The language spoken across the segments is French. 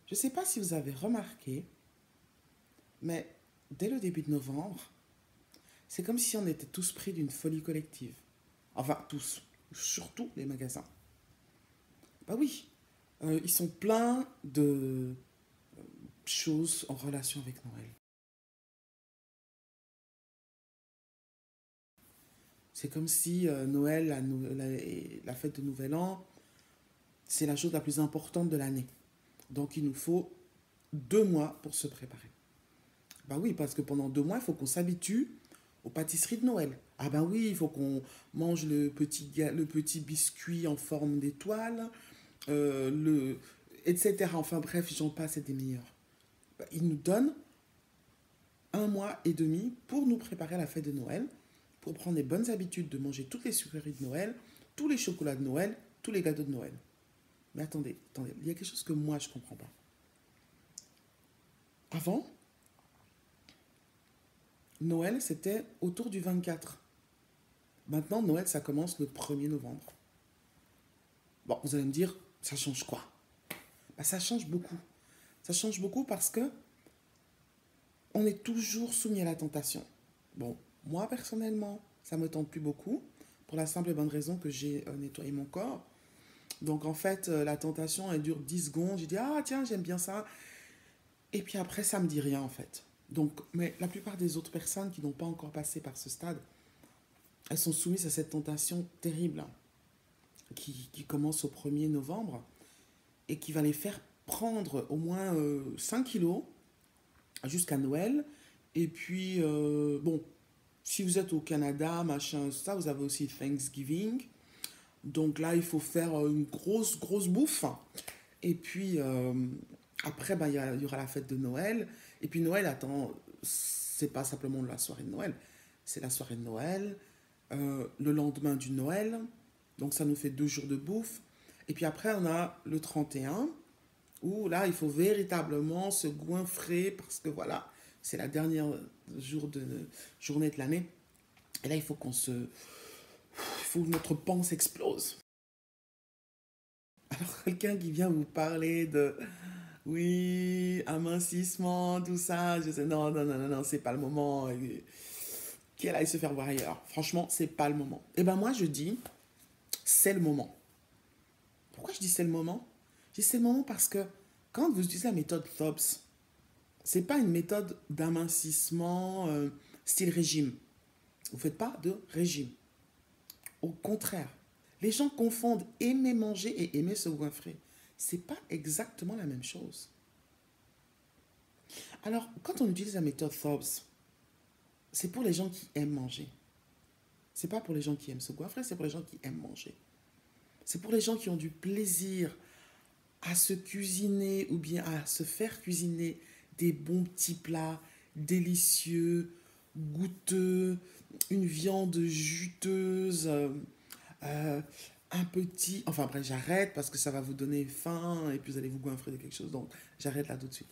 Je ne sais pas si vous avez remarqué, mais dès le début de novembre, c'est comme si on était tous pris d'une folie collective. Enfin, tous, surtout les magasins. Bah oui, ils sont pleins de choses en relation avec Noël. C'est comme si Noël, la fête de Nouvel An, c'est la chose la plus importante de l'année. Donc il nous faut 2 mois pour se préparer. Bah oui, parce que pendant 2 mois, il faut qu'on s'habitue aux pâtisseries de Noël. Ah ben oui, il faut qu'on mange le petit biscuit en forme d'étoile, euh, le, etc. Enfin bref, j'en passe, c'est des meilleurs. Bah, ils nous donnent 1 mois et demi pour nous préparer à la fête de Noël, pour prendre les bonnes habitudes de manger toutes les sucreries de Noël, tous les chocolats de Noël, tous les gâteaux de Noël. Mais attendez, attendez, il y a quelque chose que moi je ne comprends pas. Avant, Noël c'était autour du 24. Maintenant, Noël ça commence le 1er novembre. Bon, vous allez me dire, ça change quoi? Bah, ça change beaucoup. Ça change beaucoup parce que on est toujours soumis à la tentation. Bon, moi personnellement, ça me tente plus beaucoup pour la simple et bonne raison que j'ai nettoyé mon corps. Donc en fait, la tentation, elle dure 10 secondes. Je dis, ah tiens, j'aime bien ça. Et puis après, ça me dit rien en fait. Donc, mais la plupart des autres personnes qui n'ont pas encore passé par ce stade, elles sont soumises à cette tentation terrible qui commence au 1er novembre et qui va les faire prendre au moins 5 kilos jusqu'à Noël. Et puis, bon, si vous êtes au Canada, machin, ça, vous avez aussi Thanksgiving. Donc là, il faut faire une grosse, grosse bouffe. Et puis, après, ben, y aura la fête de Noël. Et puis Noël, attends, c'est pas simplement la soirée de Noël. C'est la soirée de Noël, le lendemain du Noël. Donc ça nous fait 2 jours de bouffe. Et puis après, on a le 31, où là, il faut véritablement se goinfrer parce que voilà, c'est la dernière journée de l'année. Et là, il faut il faut que notre panse explose. Alors, quelqu'un qui vient vous parler de, oui, amincissement, tout ça, je sais, non, non, non, non, non, c'est pas le moment. Qu'elle aille se faire voir ailleurs. Franchement, c'est pas le moment. Et ben moi, je dis, c'est le moment. Pourquoi je dis c'est le moment? Je dis c'est le moment parce que quand vous utilisez la méthode THOPS, c'est pas une méthode d'amincissement style régime. Vous ne faites pas de régime. Au contraire, les gens confondent aimer manger et aimer se goinfrer. C'est pas exactement la même chose. Alors, quand on utilise la méthode THOPS, c'est pour les gens qui aiment manger. C'est pas pour les gens qui aiment se goinfrer, c'est pour les gens qui aiment manger. C'est pour les gens qui ont du plaisir à se cuisiner ou bien à se faire cuisiner des bons petits plats délicieux, goûteux, une viande juteuse, euh, un petit... Enfin bref, j'arrête parce que ça va vous donner faim et puis vous allez vous goinfrer de quelque chose. Donc j'arrête là tout de suite.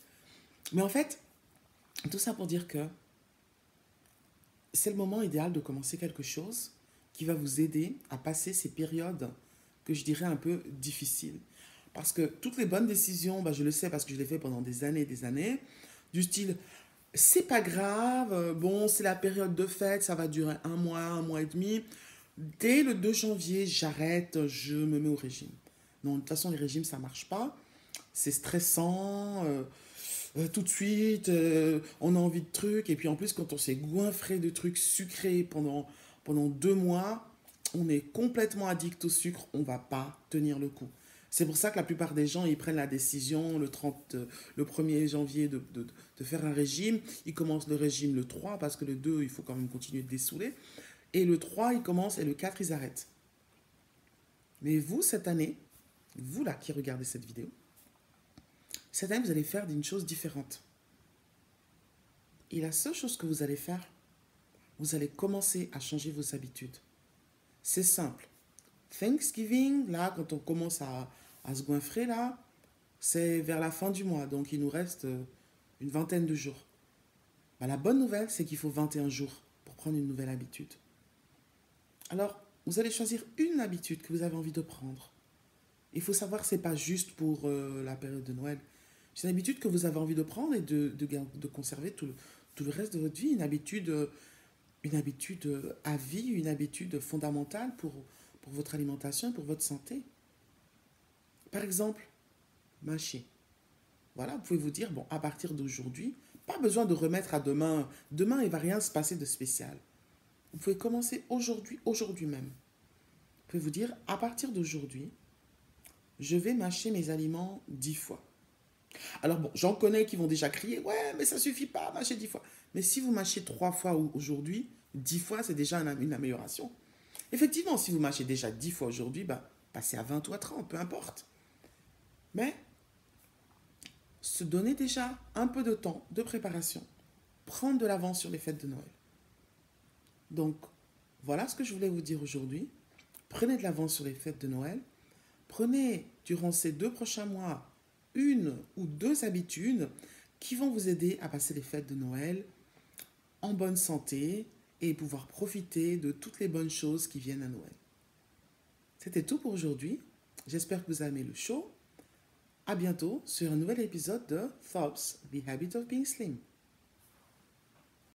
Mais en fait, tout ça pour dire que c'est le moment idéal de commencer quelque chose qui va vous aider à passer ces périodes que je dirais un peu difficiles. Parce que toutes les bonnes décisions, bah, je le sais parce que je l'ai fait pendant des années et des années, du style, c'est pas grave, bon, c'est la période de fête, ça va durer un mois et demi. Dès le 2 janvier, j'arrête, je me mets au régime. Non, de toute façon, les régimes, ça marche pas. C'est stressant, tout de suite, on a envie de trucs. Et puis en plus, quand on s'est goinfré de trucs sucrés pendant 2 mois, on est complètement addict au sucre, on va pas tenir le coup. C'est pour ça que la plupart des gens, ils prennent la décision le 1er janvier de faire un régime. Ils commencent le régime le 3 parce que le 2, il faut quand même continuer de dessouler. Et le 3, ils commencent et le 4, ils arrêtent. Mais vous, cette année, vous là qui regardez cette vidéo, cette année, vous allez faire une chose différente. Et la seule chose que vous allez faire, vous allez commencer à changer vos habitudes. C'est simple. Thanksgiving, là, quand on commence à se goinfrer, là, c'est vers la fin du mois. Donc, il nous reste une vingtaine de jours. Bah, la bonne nouvelle, c'est qu'il faut 21 jours pour prendre une nouvelle habitude. Alors, vous allez choisir une habitude que vous avez envie de prendre. Il faut savoir que ce n'est pas juste pour la période de Noël. C'est une habitude que vous avez envie de prendre et de conserver tout le reste de votre vie. Une habitude à vie, une habitude fondamentale pour votre alimentation, pour votre santé. Par exemple, mâcher. Voilà, vous pouvez vous dire, bon, à partir d'aujourd'hui, pas besoin de remettre à demain. Demain, il ne va rien se passer de spécial. Vous pouvez commencer aujourd'hui, aujourd'hui même. Vous pouvez vous dire, à partir d'aujourd'hui, je vais mâcher mes aliments 10 fois. Alors bon, j'en connais qui vont déjà crier, ouais, mais ça suffit pas, mâcher 10 fois. Mais si vous mâchez 3 fois aujourd'hui, 10 fois, c'est déjà une amélioration. Effectivement, si vous mâchez déjà 10 fois aujourd'hui, bah, passez à 20 ou à 30, peu importe. Mais se donner déjà un peu de temps de préparation, prendre de l'avance sur les fêtes de Noël. Donc, voilà ce que je voulais vous dire aujourd'hui. Prenez de l'avance sur les fêtes de Noël. Prenez, durant ces 2 prochains mois, une ou deux habitudes qui vont vous aider à passer les fêtes de Noël en bonne santé et pouvoir profiter de toutes les bonnes choses qui viennent à Noël. C'était tout pour aujourd'hui. J'espère que vous avez aimé le show. À bientôt sur un nouvel épisode de Thoughts, The Habit of Being Slim.